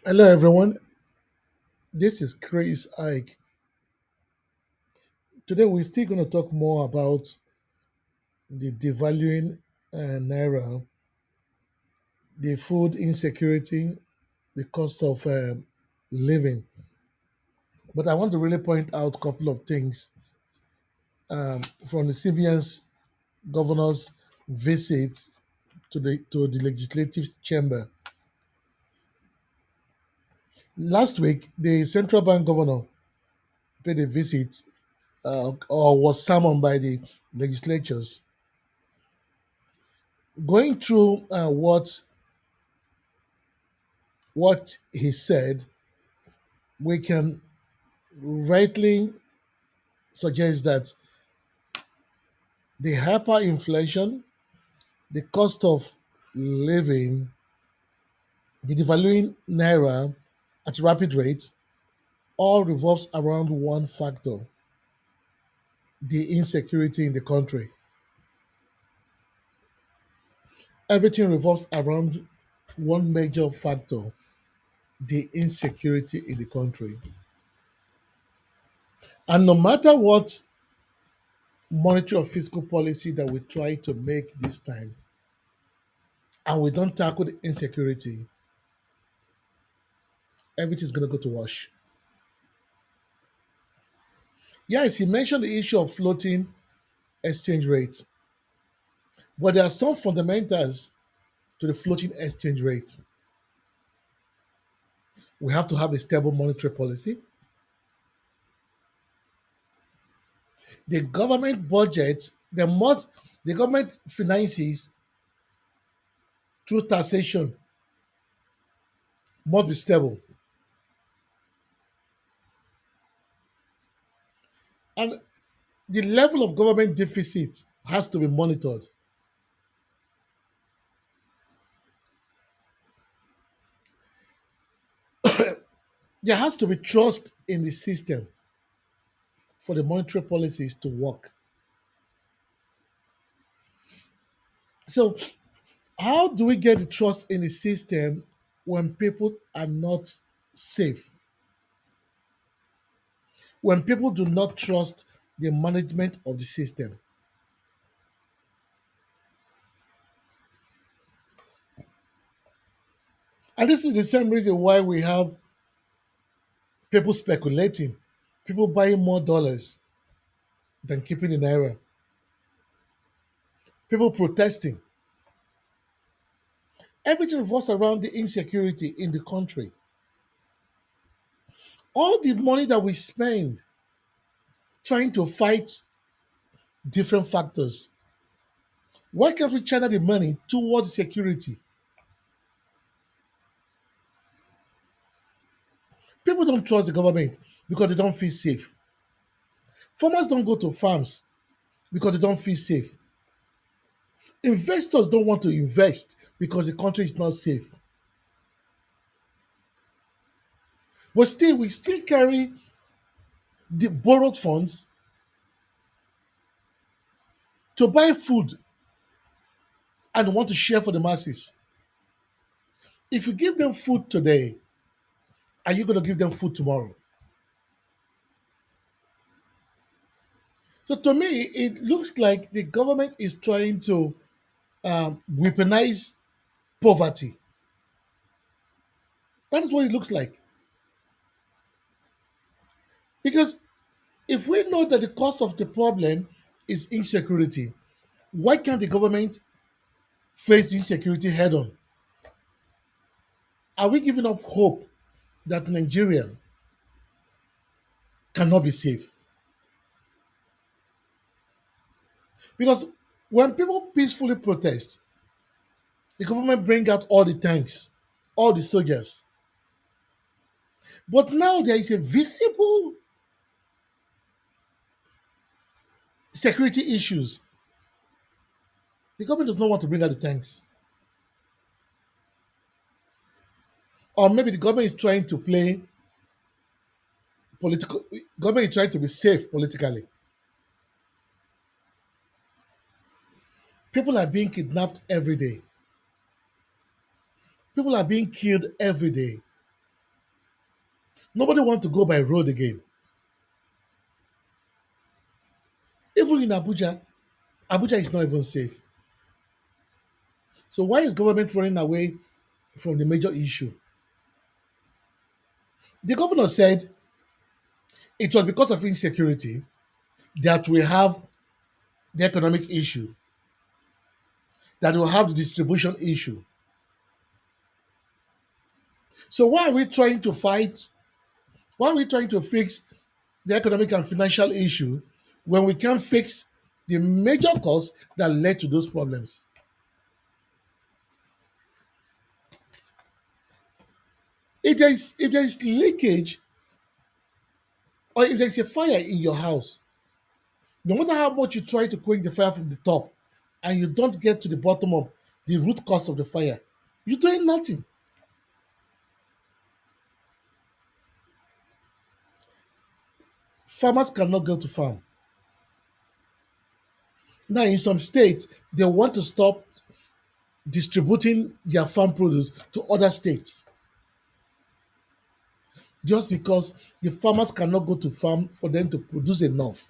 Hello, everyone. This is Chris Ike. Today, we're still going to talk more about the devaluing naira, the food insecurity, the cost of living. But I want to really point out a couple of things from the CBN's governor's visit to the legislative chamber. Last week, the central bank governor paid a visit or was summoned by the legislatures, going through what he said, we can rightly suggest that the hyperinflation, the cost of living, the devaluing naira at a rapid rate, all revolves around one factor: the insecurity in the country. Everything revolves around one major factor: the insecurity in the country. And no matter what monetary or fiscal policy that we try to make this time, and we don't tackle the insecurity, everything's going to go to wash. Yes, he mentioned the issue of floating exchange rate, but there are some fundamentals to the floating exchange rate. We have to have a stable monetary policy. The government budget, the government finances through taxation must be stable. And the level of government deficit has to be monitored. There has to be trust in the system for the monetary policies to work. So, how do we get the trust in the system when people are not safe? When people do not trust the management of the system? And this is the same reason why we have people speculating, people buying more dollars than keeping the naira, people protesting. Everything revolves around the insecurity in the country. All the money that we spend trying to fight different factors, why can't we channel the money towards security? People don't trust the government because they don't feel safe. Farmers don't go to farms because they don't feel safe. Investors don't want to invest because the country is not safe. But still, we still carry the borrowed funds to buy food and want to share for the masses. If you give them food today, are you going to give them food tomorrow? So to me, it looks like the government is trying to weaponize poverty. That is what it looks like. Because if we know that the cause of the problem is insecurity, why can't the government face the insecurity head on? Are we giving up hope that Nigeria cannot be safe? Because when people peacefully protest, the government bring out all the tanks, all the soldiers. But now there is a visible security issues. The government does not want to bring out the tanks. Or maybe the government is trying to play political, government is trying to be safe politically. People are being kidnapped every day. People are being killed every day. Nobody wants to go by road again. Even in Abuja, Abuja is not even safe. So why is government running away from the major issue? The governor said it was because of insecurity that we have the economic issue, that we have the distribution issue. So why are we trying to fight? Why are we trying to fix the economic and financial issue when we can't fix the major cause that led to those problems? If there is leakage or if there's a fire in your house, no matter how much you try to quench the fire from the top, and you don't get to the bottom of the root cause of the fire, you're doing nothing. Farmers cannot go to farm. Now, in some states, they want to stop distributing their farm produce to other states just because the farmers cannot go to farm for them to produce enough.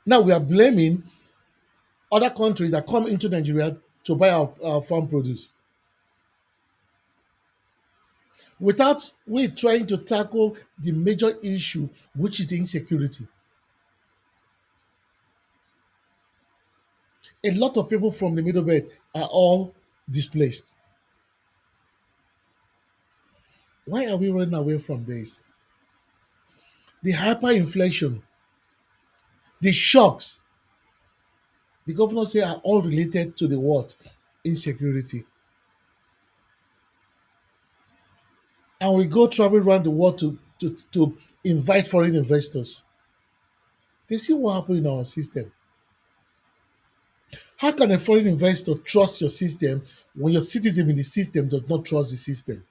Now we are blaming other countries that come into Nigeria to buy our farm produce without we trying to tackle the major issue, which is the insecurity. A lot of people from the middle belt are all displaced. Why are we running away from this? The hyperinflation, the shocks, the governor say are all related to the what? Insecurity. And we go travel around the world to invite foreign investors. They see what happened in our system. How can a foreign investor trust your system when your citizen in the system does not trust the system?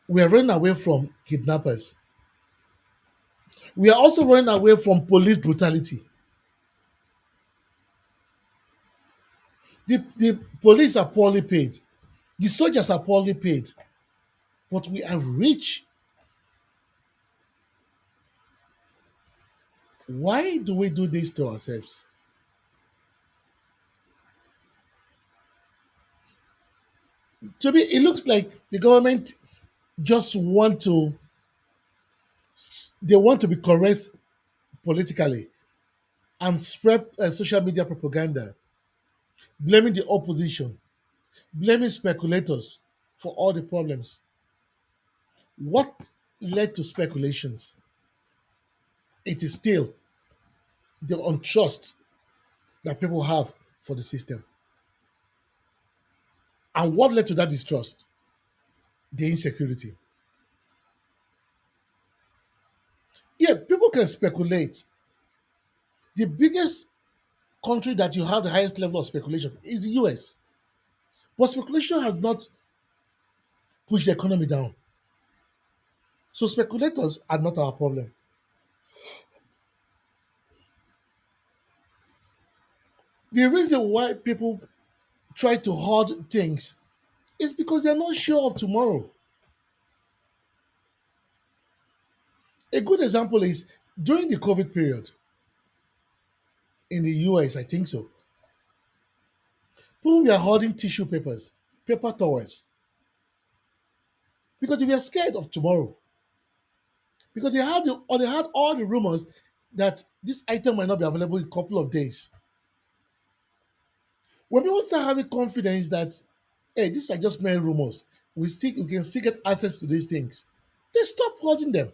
We are running away from kidnappers. We are also running away from police brutality. The police are poorly paid. The soldiers are poorly paid. But we are rich. Why do we do this to ourselves? To me, it looks like the government just want to they want to be correct politically and spread social media propaganda, blaming the opposition, blaming speculators for all the problems. What led to speculations? It is still the untrust that people have for the system. And what led to that distrust? The insecurity. Yeah, people can speculate. The biggest country that you have the highest level of speculation is the US. But speculation has not pushed the economy down. So speculators are not our problem. The reason why people try to hoard things is because they're not sure of tomorrow. A good example is during the COVID period in the US, I think so, people were hoarding tissue papers, paper towels, because they were scared of tomorrow. Because they had all the rumors that this item might not be available in a couple of days. When people start having confidence that, hey, these are just mere rumors, we can still get access to these things, they stop hoarding them.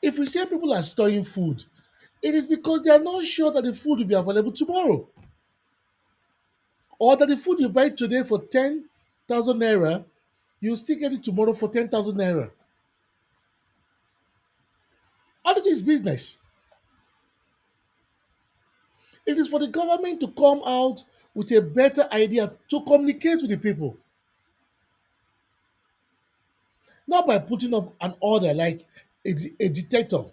If we say people are storing food, it is because they are not sure that the food will be available tomorrow, or that the food you buy today for 10,000 naira, you still get it tomorrow for 10,000 naira. All it is business. It is for the government to come out with a better idea to communicate with the people, not by putting up an order like a dictator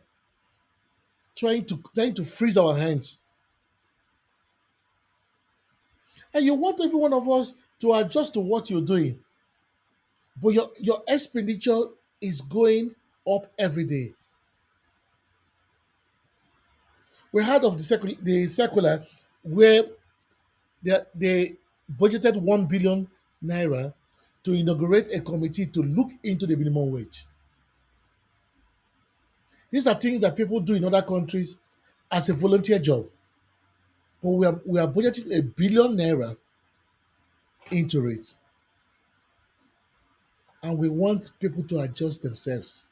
trying to freeze our hands. And you want every one of us to adjust to what you're doing, but your expenditure is going up every day. We heard of the circular where they budgeted 1 billion naira to inaugurate a committee to look into the minimum wage. These are things that people do in other countries as a volunteer job, but we are budgeting 1 billion naira into it, and we want people to adjust themselves.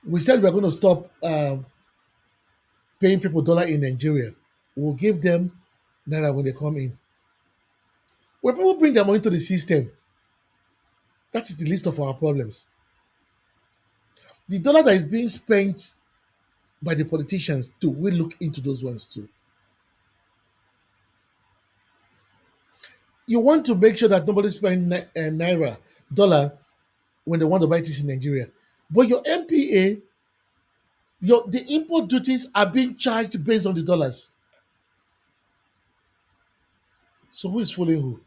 We said we're going to stop paying people dollar in Nigeria. We'll give them naira when they come in. When people bring their money to the system, that is the least of our problems. The dollar that is being spent by the politicians too, we look into those ones too. You want to make sure that nobody spends naira, dollar when they want to buy things in Nigeria. But your MPA, the import duties are being charged based on the dollars. So who is fooling who?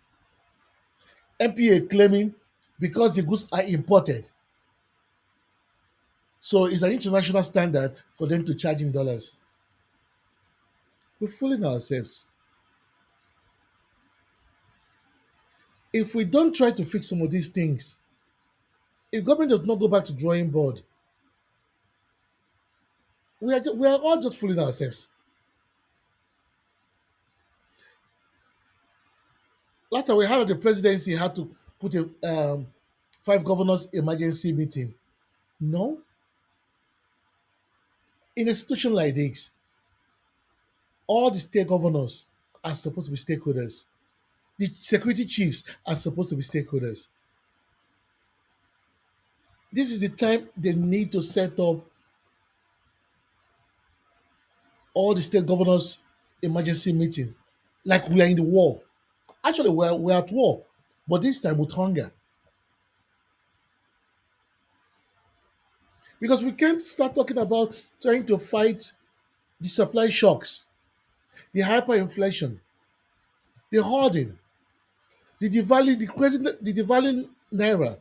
MPA claiming because the goods are imported, so it's an international standard for them to charge in dollars. We're fooling ourselves. If we don't try to fix some of these things, if government does not go back to drawing board, we are all just fooling ourselves. Last time we had the presidency had to put a five governors emergency meeting. No, in a situation like this, all the state governors are supposed to be stakeholders. The security chiefs are supposed to be stakeholders. This is the time they need to set up all the state governors emergency meeting. Like we are in the war. Actually, we're at war, but this time with hunger. Because we can't start talking about trying to fight the supply shocks, the hyperinflation, the hoarding, the devaluing naira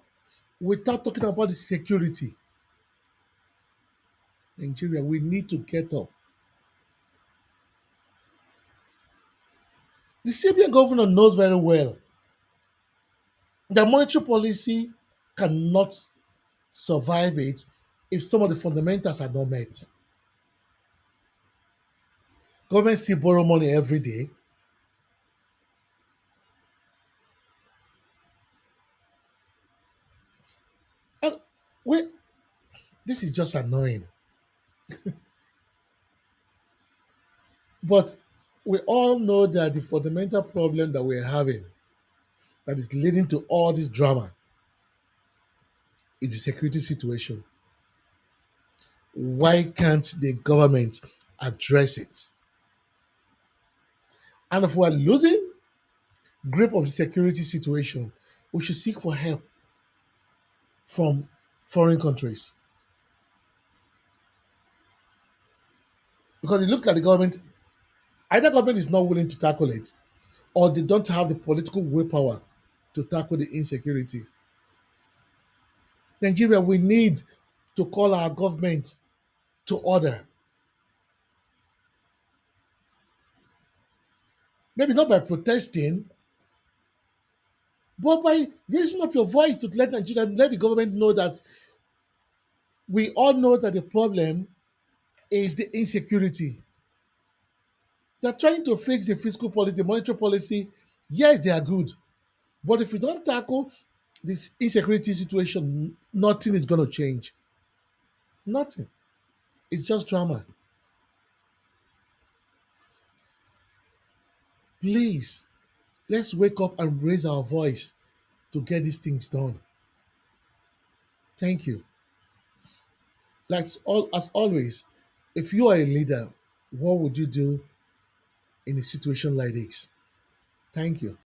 without talking about the security. Nigeria, we need to get up. The CBN governor knows very well that monetary policy cannot survive it if some of the fundamentals are not met. Government still borrow money every day. And we, this is just annoying. But we all know that the fundamental problem that we're having that is leading to all this drama is the security situation. Why can't the government address it? And if we're losing grip of the security situation, we should seek for help from foreign countries. Because it looks like the government, either government is not willing to tackle it, or they don't have the political willpower to tackle the insecurity. Nigeria, we need to call our government to order. Maybe not by protesting, but by raising up your voice to let Nigeria, let the government know that we all know that the problem is the insecurity. They're trying to fix the fiscal policy, the monetary policy. Yes, they are good. But if we don't tackle this insecurity situation, nothing is going to change. Nothing. It's just drama. Please, let's wake up and raise our voice to get these things done. Thank you. As always, if you are a leader, what would you do in a situation like this? Thank you.